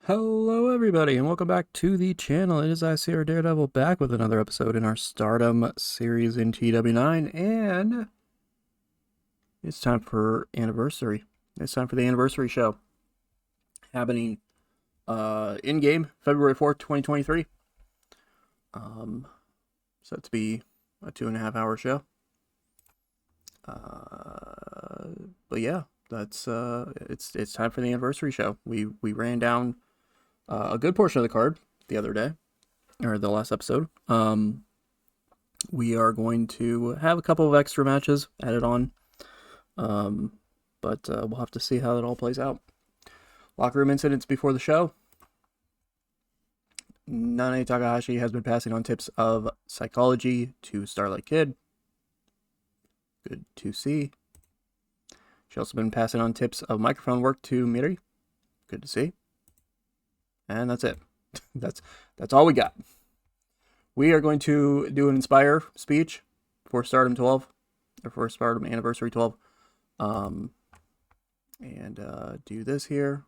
Hello everybody and welcome back to the channel. It is ICR Daredevil back with another episode in our Stardom series in TEW9, and it's time for anniversary. It's time for the anniversary show happening in-game February 4th, 2023. Set to be a 2.5-hour show. But yeah, that's it's time for the anniversary show. We ran down a good portion of the card the other day, or the last episode. We are going to have a couple of extra matches added on, but we'll have to see how that all plays out. Locker room incidents before the show. Nanae Takahashi has been passing on tips of psychology to Starlight Kid. Good to see. She's also been passing on tips of microphone work to Miri. Good to see. And that's it. That's all we got. We are going to do an Inspire speech for Stardom 12, or for Stardom Anniversary 12. Do this here.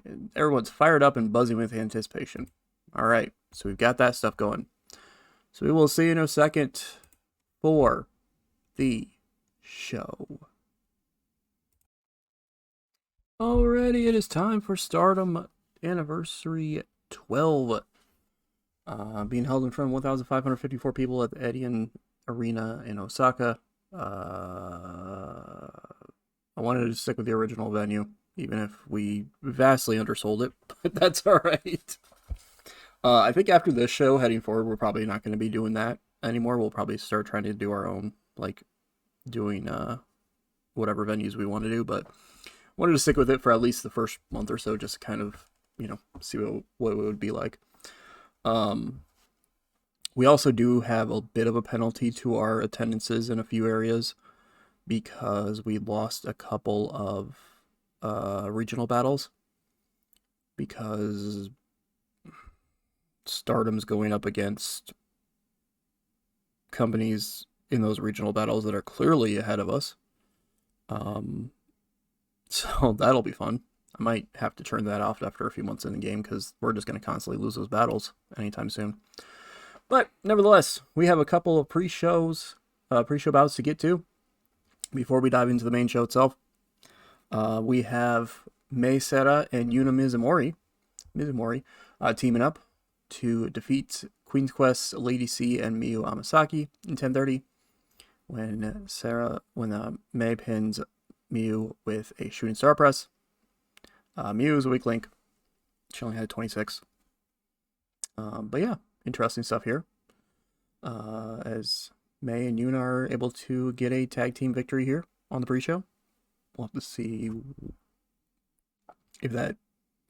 And everyone's fired up and buzzing with anticipation. All right, so we've got that stuff going. So we will see you in a second for the show. Alrighty, it is time for Stardom Anniversary 12. Being held in front of 1,554 people at the Edion Arena in Osaka. I wanted to stick with the original venue, even if we vastly undersold it, but that's alright. I think after this show, heading forward, we're probably not going to be doing that anymore. We'll probably start trying to do our own, like, doing whatever venues we want to do, but wanted to stick with it for at least the first month or so, just to kind of, see what it would be like. We also do have a bit of a penalty to our attendances in a few areas because we lost a couple of regional battles because Stardom's going up against companies in those regional battles that are clearly ahead of us. So that'll be fun. I might have to turn that off after a few months in the game because we're just going to constantly lose those battles anytime soon. But nevertheless, we have a couple of pre-show bouts to get to before we dive into the main show itself. We have Mei Seira and Yuna Mizumori teaming up to defeat Queen's Quest, Lady C, and Miyu Amasaki in 10:30 when Mei pins Miyu with a shooting star press. Miyu is a weak link. She only had 26. But yeah, interesting stuff here. As Mei and Yuna are able to get a tag team victory here on the pre-show. We'll have to see if that,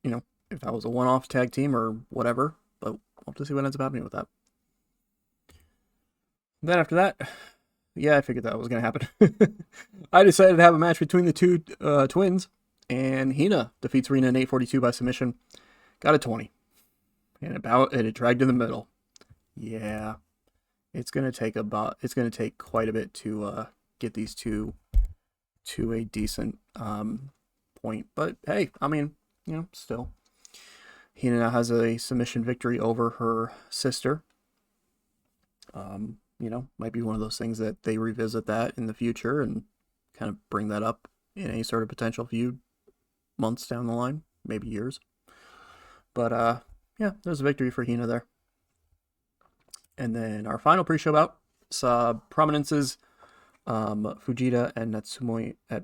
if that was a one-off tag team or whatever. But we'll have to see what ends up happening with that. Then after that, yeah, I figured that was going to happen. I decided to have a match between the two twins, and Hina defeats Rina in 8:42 by submission. Got a 20. And it dragged in the middle. Yeah. It's going to take quite a bit to get these two to a decent point. But hey, I mean, still. Hina now has a submission victory over her sister. Might be one of those things that they revisit that in the future and kind of bring that up in any sort of potential feud months down the line, maybe years. But yeah, there's a victory for Hina there. And then our final pre-show bout saw prominences Fujita and Natsumi. I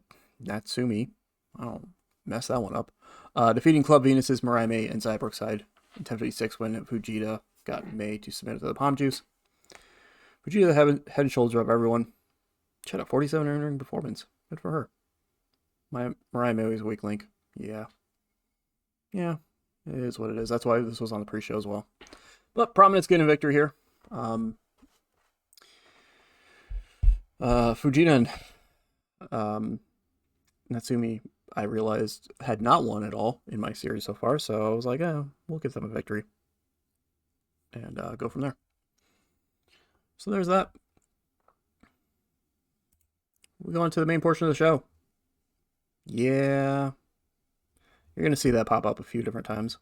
don't mess that one up. Defeating Club Venus's Mirai May and Zai Brookside in 10:56 when Fujita got May to submit to the Palm Juice. Fujita head and shoulder up everyone. She had a 47 in-ring performance. Good for her. Mirai May is a weak link. Yeah. Yeah, it is what it is. That's why this was on the pre-show as well. But Prominence getting a victory here. Fujita and Natsumi, I realized, had not won at all in my series so far, so I was like, we'll give them a victory. And go from there. So there's that. We go on to the main portion of the show. Yeah, You're going to see that pop up a few different times.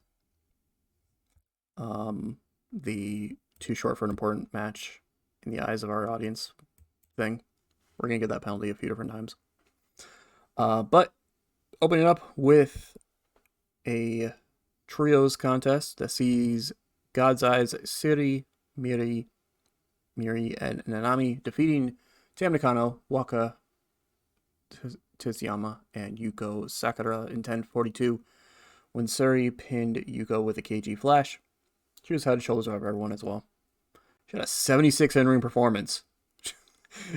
The too short for an important match in the eyes of our audience thing. We're going to get that penalty a few different times. But opening up with a trios contest that sees God's Eyes, Siri, Miri, and Nanami defeating Tam Nakano, Waka Tsuyama, and Yuko Sakura in 10:42 when Suri pinned Yuko with a KG flash. She was head and shoulders over everyone as well. She had a 76 in-ring performance.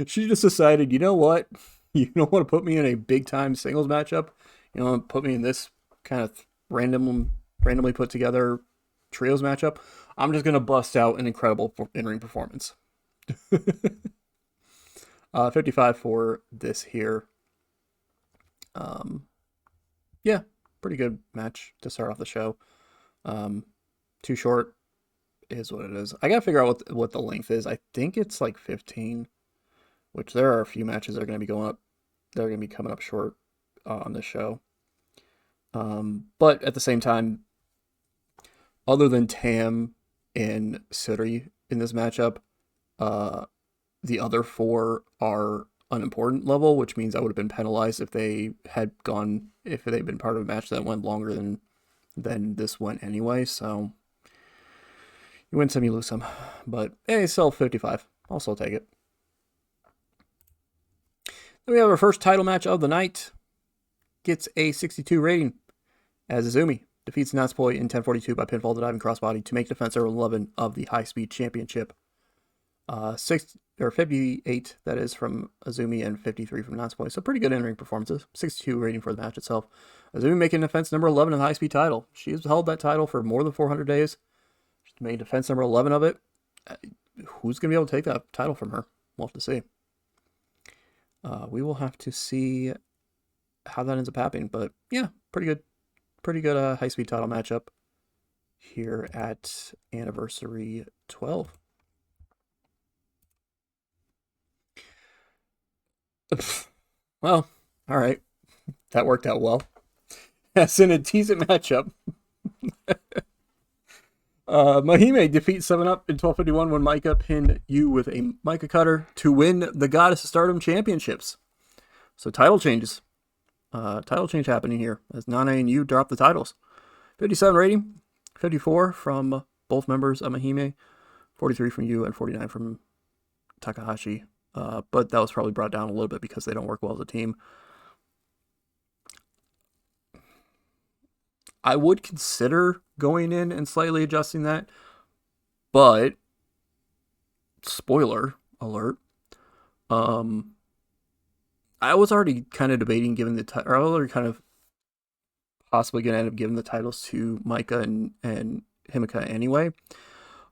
She just decided, you know what? You don't want to put me in a big-time singles matchup. You don't want to put me in this kind of randomly put together trios matchup. I'm just going to bust out an incredible in-ring performance. 55 for this here. Yeah, pretty good match to start off the show. Too short is what it is. I gotta figure out what the length is. I think it's like 15, which there are a few matches that are going to be going up. They're going to be coming up short on this show. But at the same time, other than Tam and Suri in this matchup, the other four are unimportant level, which means I would have been penalized if they'd been part of a match that went longer than this went anyway. So you win some, you lose some. But hey, still 55. I'll still take it. Then we have our first title match of the night. Gets a 62 rating as Azumi defeats Natsupoi in 10:42 by pinfall to diving crossbody to make defense number 11 of the High Speed Championship. 58, that is, from Azumi and 53 from Natsupoi. So pretty good in-ring performances. 62 rating for the match itself. Azumi making defense number 11 of the High Speed title. She has held that title for more than 400 days. She's made defense number 11 of it. Who's going to be able to take that title from her? We'll have to see. We will have to see how that ends up happening. But yeah, pretty good High Speed title matchup here at Anniversary 12. Well, all right. That worked out well. As in a decent matchup. Mahime defeats 7-Up in 12:51 when Micah pinned Yu with a Micah cutter to win the Goddess of Stardom Championships. So title changes. Title change happening here as Nane and Yu drop the titles. 57 rating, 54 from both members of Mahime, 43 from Yu, and 49 from Takahashi. But that was probably brought down a little bit because they don't work well as a team. I would consider going in and slightly adjusting that, but spoiler alert, I was already kind of debating giving the title, or I was already kind of possibly going to end up giving the titles to Micah and Himeka anyway.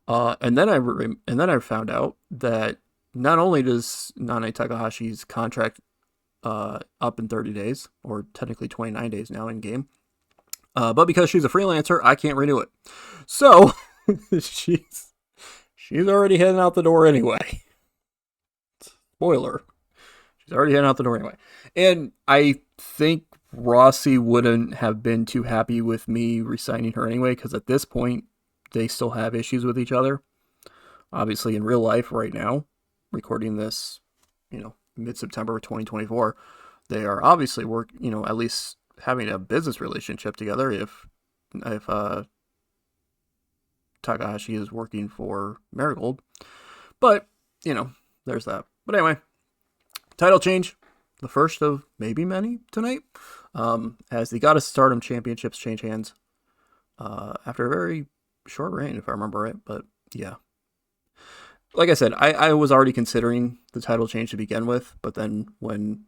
And then I found out that not only does Nane Takahashi's contract up in 30 days, or technically 29 days now in game, but because she's a freelancer, I can't renew it. So she's already heading out the door anyway. Spoiler. She's already heading out the door anyway. And I think Rossi wouldn't have been too happy with me re-signing her anyway, because at this point, they still have issues with each other. Obviously, in real life right now, recording this, mid-September of 2024, they are obviously at least having a business relationship together if Takahashi is working for Marigold. But, there's that. But anyway, title change, the first of maybe many tonight, as the Goddess Stardom Championships change hands after a very short reign, if I remember right. But yeah, like I said, I was already considering the title change to begin with, but then when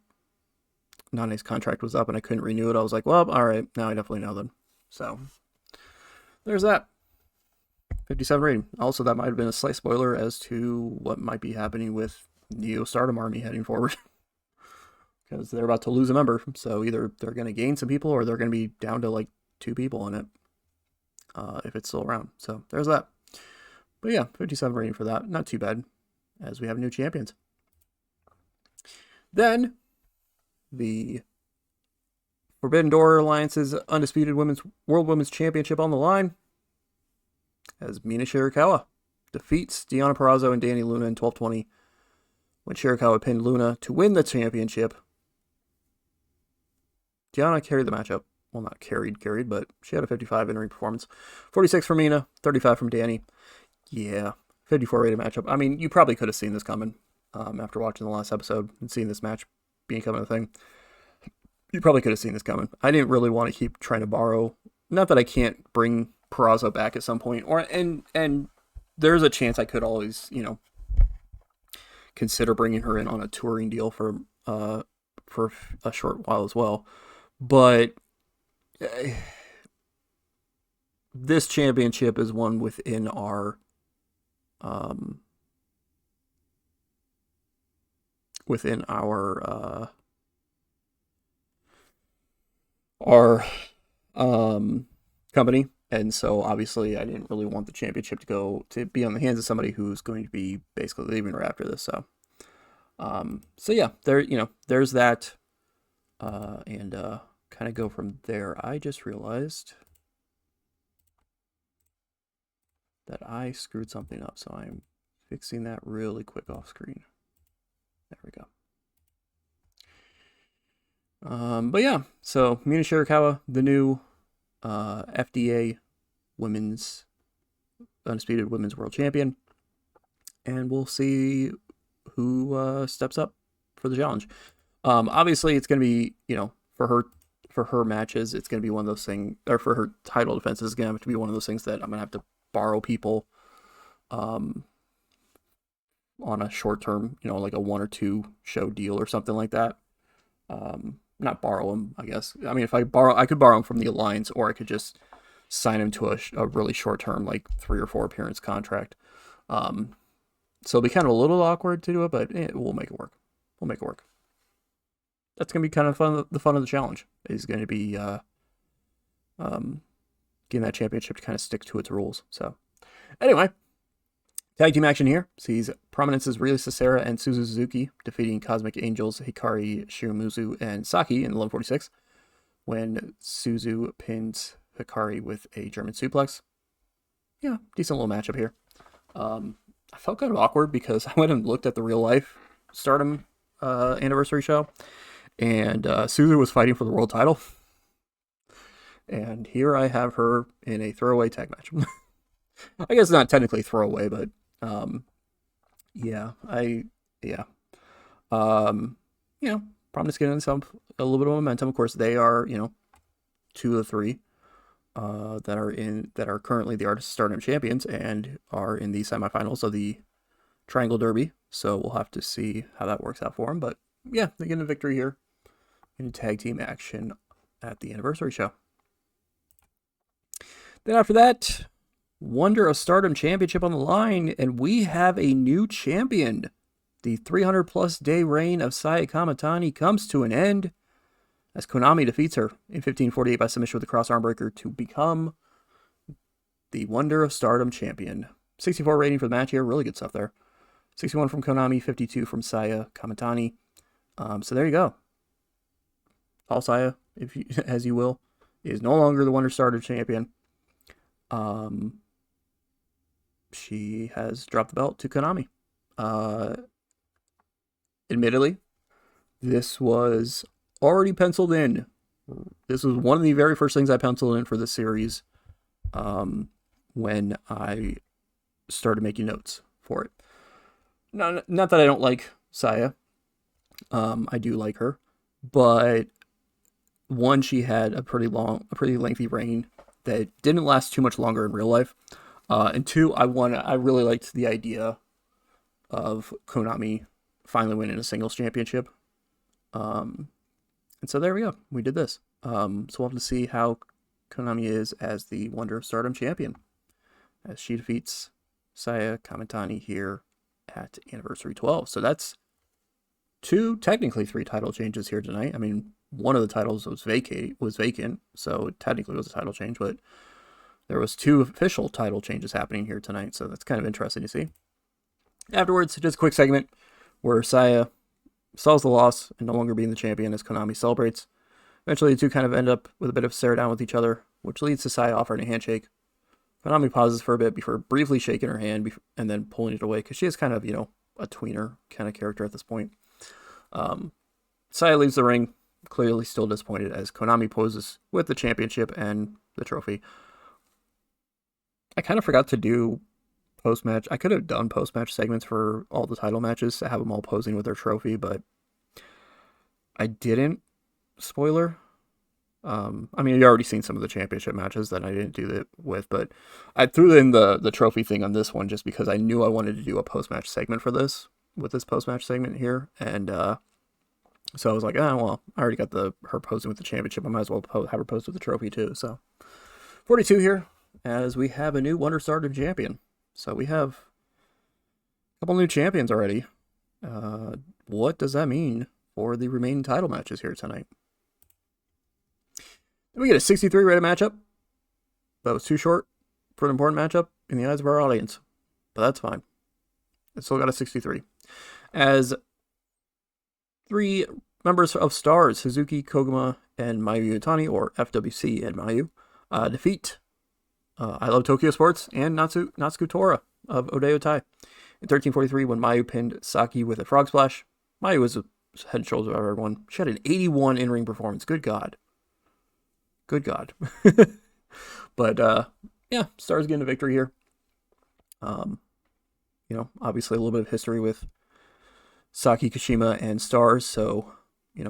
Nane's contract was up and I couldn't renew it, I was like, well, all right, now I definitely know then. So there's that. 57 rating. Also, that might have been a slight spoiler as to what might be happening with Neo Stardom Army heading forward. Because they're about to lose a member. So either they're going to gain some people or they're going to be down to like 2 people in it. If it's still around. So there's that. But yeah, 57 rating for that. Not too bad, as we have new champions. Then, the Forbidden Door Alliance's Undisputed World Women's Championship on the line as Mina Shirakawa defeats Deonna Purrazzo and Danny Luna in 12:20 when Shirakawa pinned Luna to win the championship. Deonna carried the matchup. Well, not carried, but she had a 55 in-ring performance. 46 from Mina, 35 from Danny. Yeah, 54 rated matchup. I mean, you probably could have seen this coming after watching the last episode and seeing this match becoming a thing. You probably could have seen this coming. I didn't really want to keep trying to borrow. Not that I can't bring Purrazzo back at some point, and there's a chance I could always, consider bringing her in on a touring deal for a short while as well. But this championship is one within our company, and so obviously I didn't really want the championship to be on the hands of somebody who's going to be basically leaving right after this. So yeah, there's that, and kind of go from there. I just realized that I screwed something up, so I'm fixing that really quick off screen. There we go. But yeah, so Mina Shirakawa, the new FDA Undisputed Women's World Champion, and we'll see who steps up for the challenge. Obviously, it's going to be, for her matches, it's going to be one of those things, or for her title defenses, it's going to have to be one of those things that I'm going to have to borrow people on a short term, like a 1 or 2 show deal or something like that. Not borrow them, I guess. I mean, I could borrow them from the Alliance, or I could just sign him to a really short term, like 3 or 4 appearance contract. So it'll be kind of a little awkward to do it, but we'll make it work. That's gonna be kind of fun. The fun of the challenge is going to be getting that championship to kind of stick to its rules. So anyway, tag team action here sees Prominence's Ryo Sasera and Suzu Suzuki defeating Cosmic Angels, Hikari Shirumuzu, and Saki in 11:46 when Suzu pins Hikari with a German suplex. Yeah, decent little matchup here. I felt kind of awkward because I went and looked at the real life Stardom anniversary show, and Suzu was fighting for the world title. And here I have her in a throwaway tag match. I guess not technically throwaway, but Prominence getting a little bit of momentum. Of course, they are 2 of the 3 that are currently the Artist Stardom champions and are in the semifinals of the Triangle Derby. So we'll have to see how that works out for them. But yeah, they get a victory here in tag team action at the anniversary show. Then after that, Wonder of Stardom Championship on the line, and we have a new champion. The 300-plus day reign of Saya Kamatani comes to an end as Konami defeats her in 15:48 by submission with a cross arm breaker to become the Wonder of Stardom champion. 64 rating for the match here. Really good stuff there. 61 from Konami, 52 from Saya Kamatani. So there you go. All Saya, as you will, is no longer the Wonder Stardom champion. She has dropped the belt to Konami. Admittedly, this was already penciled in. This was one of the very first things I penciled in for this series when I started making notes for it. Not that I don't like Saya. I do like her. But one, she had a pretty lengthy reign that didn't last too much longer in real life. And 2, I really liked the idea of Konami finally winning a singles championship. And so there we go. We did this. So we'll have to see how Konami is as the Wonder of Stardom champion as she defeats Saya Kamatani here at Anniversary 12. So that's 2, technically 3 title changes here tonight. I mean, one of the titles was vacant, so it technically was a title change, but there was 2 official title changes happening here tonight, so that's kind of interesting to see. Afterwards, just a quick segment where Saya sells the loss and no longer being the champion as Konami celebrates. Eventually, the two kind of end up with a bit of stare down with each other, which leads to Saya offering a handshake. Konami pauses for a bit before briefly shaking her hand and then pulling it away, because she is kind of, a tweener kind of character at this point. Saya leaves the ring, clearly still disappointed, as Konami poses with the championship and the trophy. I kind of forgot to do post-match. I could have done post-match segments for all the title matches to have them all posing with their trophy, but I didn't. Spoiler. I mean, you've already seen some of the championship matches that I didn't do that with, but I threw in the trophy thing on this one just because I knew I wanted to do a post-match segment for this, with this post-match segment here, and so I was like, well, I already got her posing with the championship, I might as well have her pose with the trophy too. So 42 here, as we have a new Wonder Stardom champion. So we have a couple new champions already. What does that mean for the remaining title matches here tonight? We get a 63 rated matchup. That was too short for an important matchup in the eyes of our audience, but that's fine. It still got a 63. As 3 members of Stars, Suzuki, Koguma, and Mayu Utani, or FWC and Mayu, defeat I Love Tokyo Sports and Natsuko Tora of Odayo Tai. In 1343, when Mayu pinned Saki with a frog splash, Mayu was head and shoulders above everyone. She had an 81 in-ring performance. Good God. Good God. But, yeah, Stars getting a victory here. Obviously a little bit of history with Saki, Kashima, and Stars, so,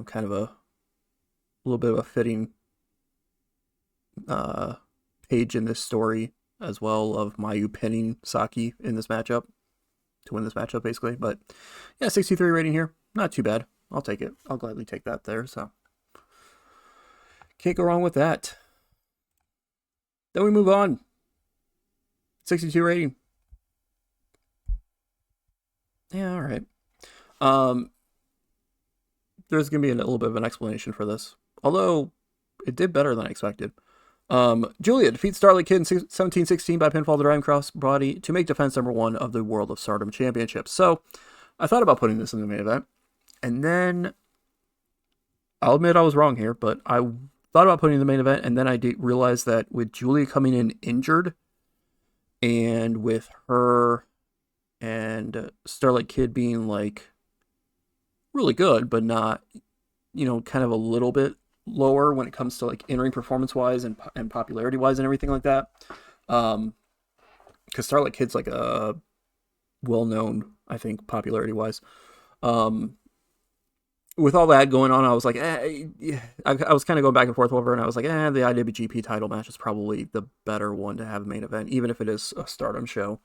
kind of a little bit of a fitting page in this story as well, of Mayu pinning Saki in this matchup to win this matchup, basically. But, yeah, 63 rating here. Not too bad. I'll take it. I'll gladly take that there, so. Can't go wrong with that. Then we move on. 62 rating. Yeah, all right. There's going to be a little bit of an explanation for this, although it did better than I expected. Julia defeats Starlight Kid in 17-16 by pinfall to driving cross body to make defense number 1 of the World of Stardom Championship. So I thought about putting this in the main event, and then I'll admit I was wrong here, but I thought about putting in the main event, and then I realized that with Julia coming in injured, and with her and Starlight Kid being like really good, but not, kind of a little bit lower when it comes to like in-ring performance-wise and popularity-wise and everything like that. Because Starlight Kid's like a well-known, I think, popularity-wise. With all that going on, I was like, I was kind of going back and forth over, and I was like, the IWGP title match is probably the better one to have a main event, even if it is a Stardom show.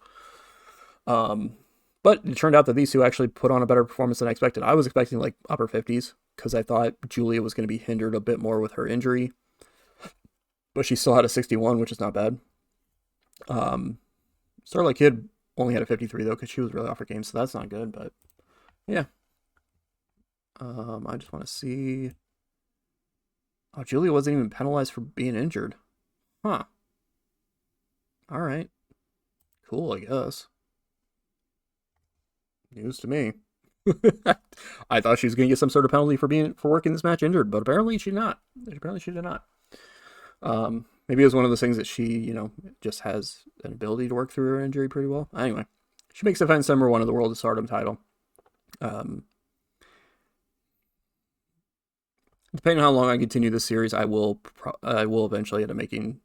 But it turned out that these two actually put on a better performance than I expected. I was expecting like upper 50s, because I thought Julia was going to be hindered a bit more with her injury, but she still had a 61, which is not bad. Starlight Kid only had a 53 though, because she was really off her game, so that's not good, but yeah. I just want to see. Oh, Julia wasn't even penalized for being injured. Huh. All right. Cool, I guess. News to me. I thought she was going to get some sort of penalty for working this match injured, but apparently she did not. Maybe it was one of those things that she, just has an ability to work through her injury pretty well. Anyway, she makes defense number 1 of the World of Stardom title. Depending on how long I continue this series, I will eventually end up making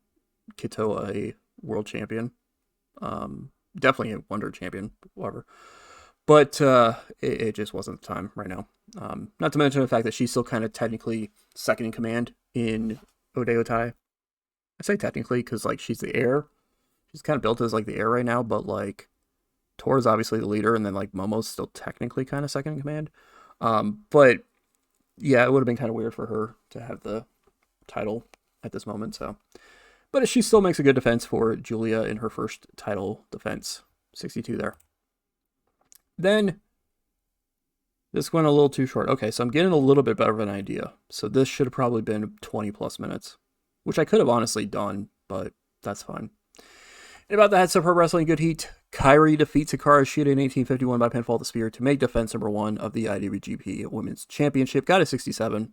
Kitoa a world champion. Definitely a Wonder champion, whatever. But it just wasn't the time right now. Not to mention the fact that she's still kind of technically second in command in Odayo Tai. I say technically because like she's the heir. She's kind of built as like the heir right now, but like Tora's obviously the leader, and then like Momo's still technically kind of second in command. But yeah, it would have been kind of weird for her to have the title at this moment. So, but she still makes a good defense for Julia in her first title defense. 62 there. Then this went a little too short. Okay, so I'm getting a little bit better of an idea. So this should have probably been 20 plus minutes, which I could have honestly done, but that's fine. And about the Heads of Pro Wrestling Good Heat, Kairi defeats Hikaru Shida in 1851 by pinfall to spear to make defense number 1 of the IWGP Women's Championship. Got a 67.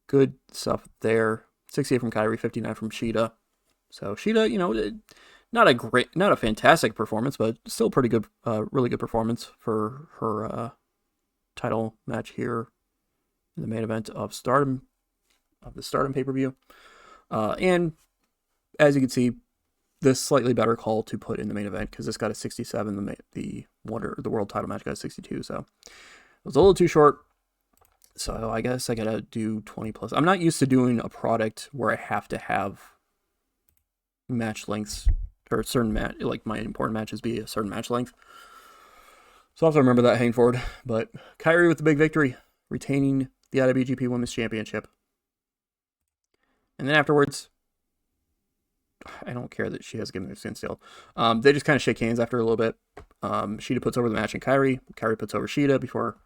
good stuff there. 68 from Kairi, 59 from Shida. So Shida, not a fantastic performance, but still pretty good, really good performance for her title match here in the main event of Stardom, of the Stardom pay-per-view. And as you can see, this slightly better call to put in the main event because this got a 67. The world title match got a 62. So it was a little too short. So I guess I gotta do 20 plus. I'm not used to doing a product where I have to have match lengths or certain match, like my important matches be a certain match length. So I'll have to remember that heading forward. But Kairi with the big victory, retaining the IWGP Women's Championship. And then afterwards, I don't care that she has given a skin still. They just kind of shake hands after a little bit. Shida puts over the match in Kairi. Kairi puts over Shida before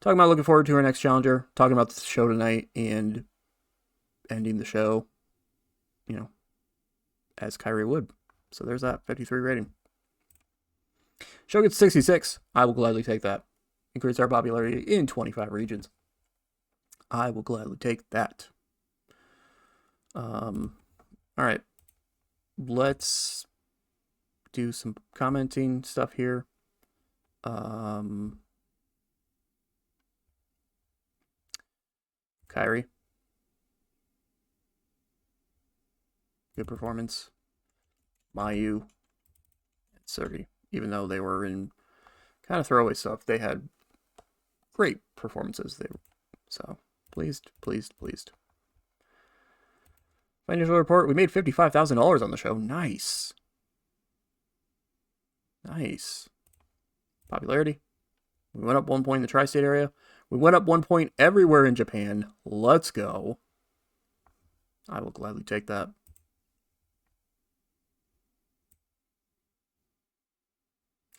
talking about looking forward to her next challenger, talking about the show tonight, and ending the show, as Kairi would. So there's that 53 rating. Show gets 66. I will gladly take that. Increase our popularity in 25 regions. I will gladly take that. All right. Let's do some commenting stuff here. Kairi. Good performance. Mayu and Sergi. Even though they were in kind of throwaway stuff, they had great performances. So pleased. Financial report. We made $55,000 on the show. Nice. Popularity. We went up 1 point in the tri-state area. We went up 1 point everywhere in Japan. Let's go. I will gladly take that.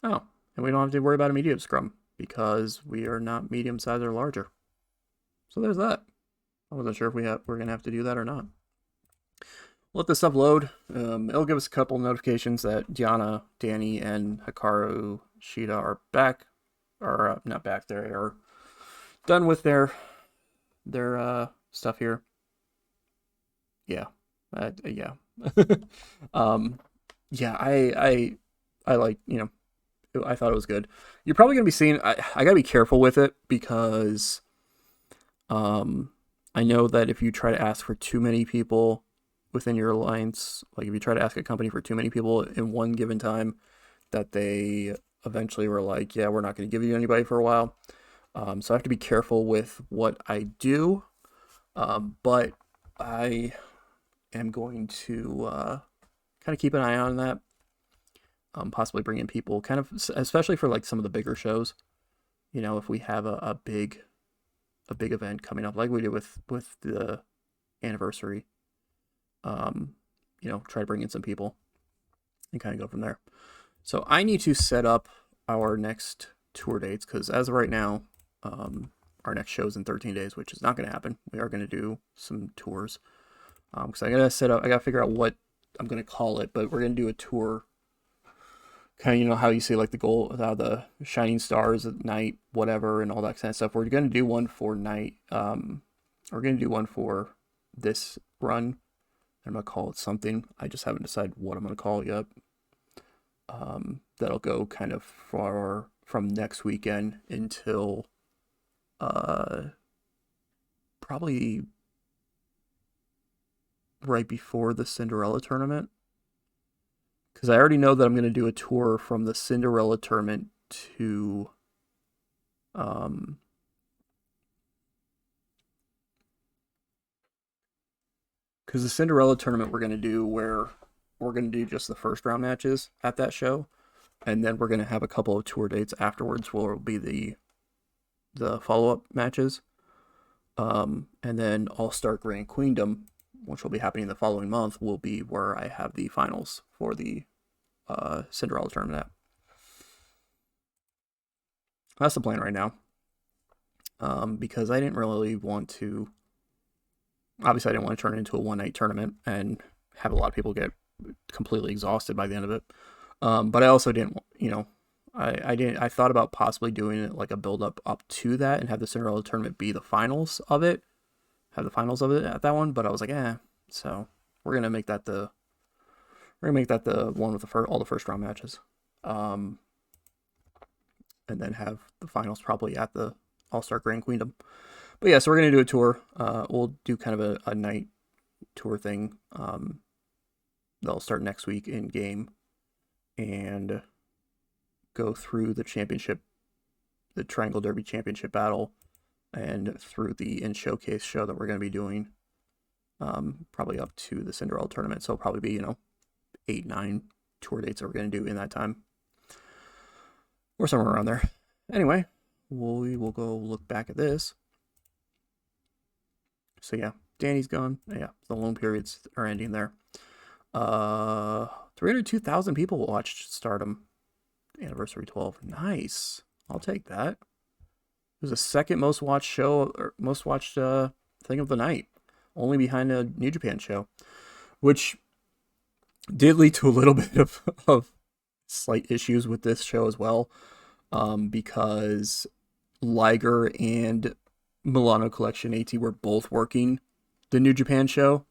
Oh, and we don't have to worry about a medium scrum because we are not medium size or larger. So there's that. I wasn't sure if we're going to have to do that or not. Let this stuff load. It'll give us a couple notifications that Diana, Danny, and Hikaru Shida are back. Or not back, they are done with their stuff here. Yeah. Yeah. Yeah, I like, I thought it was good. You're probably going to be seeing, I got to be careful with it because I know that if you try to ask for too many people within your alliance, like if you try to ask a company for too many people in one given time, that they eventually were like, yeah, we're not going to give you anybody for a while. So I have to be careful with what I do. But I am going to kind of keep an eye on that. Possibly bring in people kind of, especially for like some of the bigger shows, if we have a big event coming up like we did with the anniversary, try to bring in some people and kind of go from there. So I need to set up our next tour dates because as of right now, our next show is in 13 days, which is not going to happen. We are going to do some tours because I got to figure out what I'm going to call it, but we're going to do a tour. Kind of, how you say like the shining stars at night, whatever, and all that kind of stuff. We're going to do one for night. We're going to do one for this run. I'm going to call it something. I just haven't decided what I'm going to call it yet. That'll go kind of from next weekend until probably right before the Cinderella tournament. Because I already know that I'm going to do a tour from the Cinderella tournament to because the Cinderella tournament we're going to do where we're going to do just the first round matches at that show, and then we're going to have a couple of tour dates afterwards where will be the follow-up matches, and then All-Star Grand Queendom, which will be happening the following month, will be where I have the finals for the Cinderella tournament at. That's the plan right now. Because I didn't really want to, obviously I didn't want to turn it into a one-night tournament and have a lot of people get completely exhausted by the end of it. But I also didn't, I thought about possibly doing it like a build up to that and have the Cinderella tournament be the finals of it. have the finals of it at that one, but I was like, So we're gonna make that the one with all the first round matches, and then have the finals probably at the All-Star Grand Queendom. But yeah, so we're gonna do a tour. We'll do kind of a night tour thing. They'll start next week in game and go through the championship, the Triangle Derby Championship battle, and through the in-showcase show that we're going to be doing, probably up to the Cinderella tournament. So it'll probably be, 8, 9 tour dates that we're going to do in that time, or somewhere around there. Anyway, we will go look back at this. So yeah, Danny's gone. Yeah, the loan periods are ending there. 302,000 people watched Stardom Anniversary 12. Nice. I'll take that. It was the second most watched show, or most watched thing of the night, only behind a New Japan show, which did lead to a little bit of slight issues with this show as well, because Liger and Milano Collection AT were both working the New Japan show,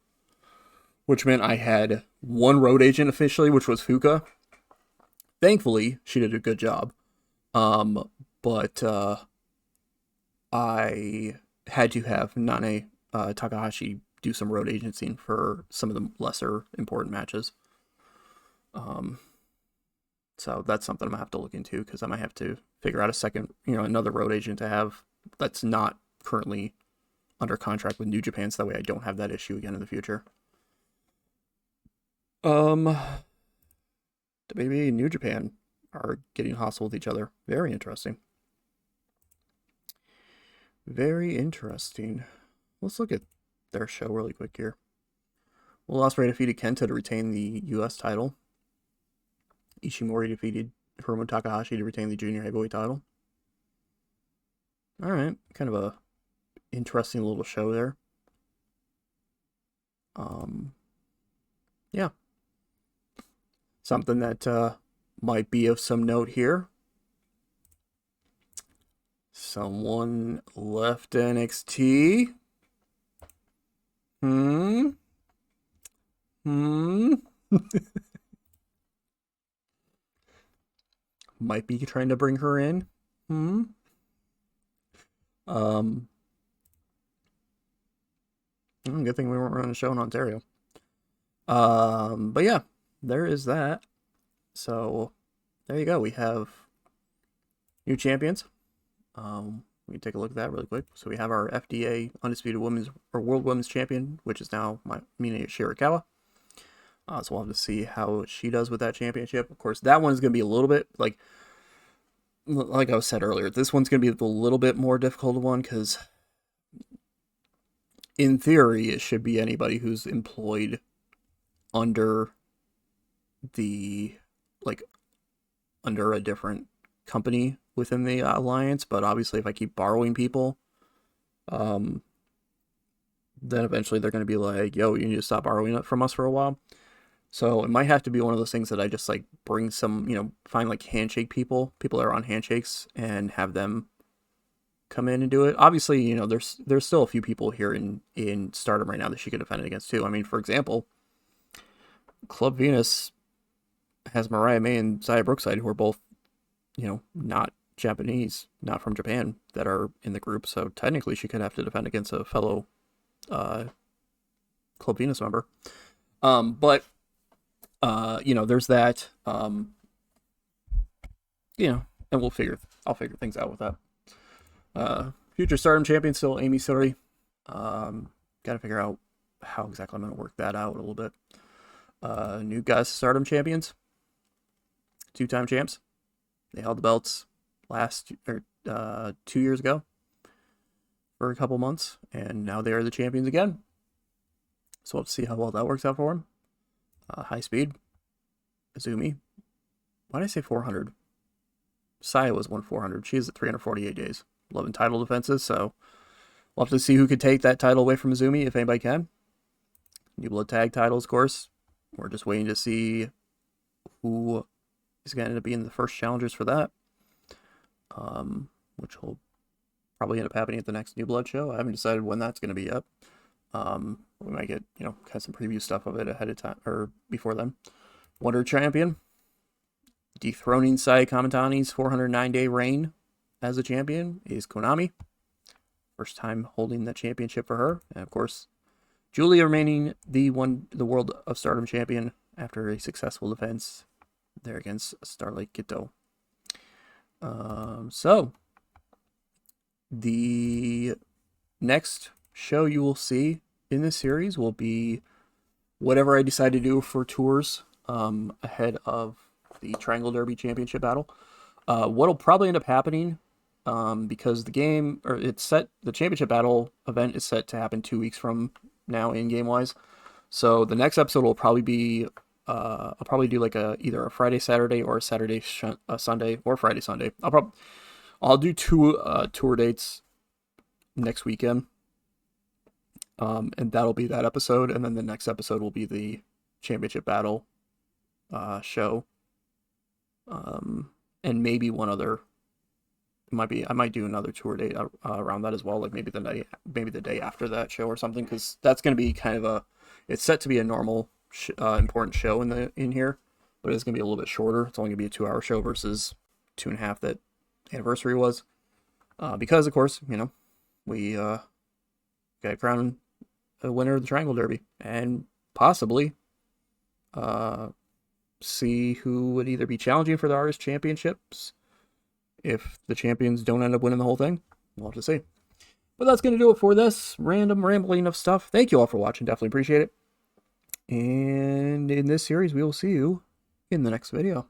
which meant I had one road agent officially, which was Fuka. Thankfully, she did a good job. But I had to have Nane Takahashi do some road agency for some of the lesser important matches. So that's something I'm gonna have to look into, because I might have to figure out another road agent to have that's not currently under contract with New Japan, so that way I don't have that issue again in the future. WWE and New Japan are getting hostile with each other. Very interesting. Very interesting. Let's look at their show really quick here. Will Ospreay defeated Kenta to retain the U.S. title. Ishimori defeated Hiromu Takahashi to retain the junior heavyweight title. Alright, kind of a interesting little show there. Yeah. Something that might be of some note here. Someone left NXT. Might be trying to bring her in. Good thing we weren't running a show in Ontario. But yeah, there is that. So there you go. We have new champions. We can take a look at that really quick. So we have our FDA Undisputed Women's or World Women's Champion, which is now Mina Shirakawa. So we'll have to see how she does with that championship. Of course, that one's going to be a little bit like I said earlier. This one's going to be a little bit more difficult one, because in theory, it should be anybody who's employed under under a different company within the alliance. But obviously, if I keep borrowing people, then eventually they're going to be like, yo, you need to stop borrowing it from us for a while. So it might have to be one of those things that I just bring some, find handshake people that are on handshakes, and have them come in and do it. Obviously, there's still a few people here in Stardom right now that she could defend it against too. I mean, for example, Club Venus has Mariah May and Xia Brookside, who are both, not Japanese, not from Japan, that are in the group. So technically she could have to defend against a fellow Club Venus member. But there's that, and I'll figure things out with that. Future Stardom champion still Amy Suri. Gotta figure out how exactly I'm gonna work that out a little bit. New guys Stardom champions, 2-time champs. They held the belts 2 years ago for a couple months, and now they are the champions again. So we'll have to see how well that works out for them. High speed, Azumi. Why did I say 400? Saya was 400. She is at 348 days. 11 title defenses, so we'll have to see who could take that title away from Azumi, if anybody can. New Blood Tag titles, of course. We're just waiting to see who is going to end up being the first challengers for that, which will probably end up happening at the next New Blood show. I haven't decided when that's going to be yet. We might get, kind of some preview stuff of it ahead of time or before then. Wonder Champion, dethroning Sai Kamitani's 409-day reign as a champion is Konami. First time holding that championship for her. And of course, Julia remaining the World of Stardom champion after a successful defense there against Starlight Kito. So, the next show you will see in this series will be whatever I decide to do for tours ahead of the Triangle Derby Championship battle. What'll probably end up happening, because the championship battle event is set to happen 2 weeks from now in game wise. So the next episode will probably be I'll probably do like either a Friday Saturday or a Saturday Sunday or Friday Sunday. I'll do 2 tour dates next weekend. And that'll be that episode, and then the next episode will be the championship battle show. And maybe one other. I might do another tour date around that as well, like maybe the day after that show or something, because that's going to be kind of it's set to be a normal important show in here, but it's going to be a little bit shorter. It's only going to be a 2-hour show versus 2.5 that Anniversary was, because of course we got crowned a winner of the Triangle Derby, and possibly see who would either be challenging for the Artist Championships. If the champions don't end up winning the whole thing, we'll have to see. But that's going to do it for this random rambling of stuff. Thank you all for watching. Definitely appreciate it. And in this series, we will see you in the next video.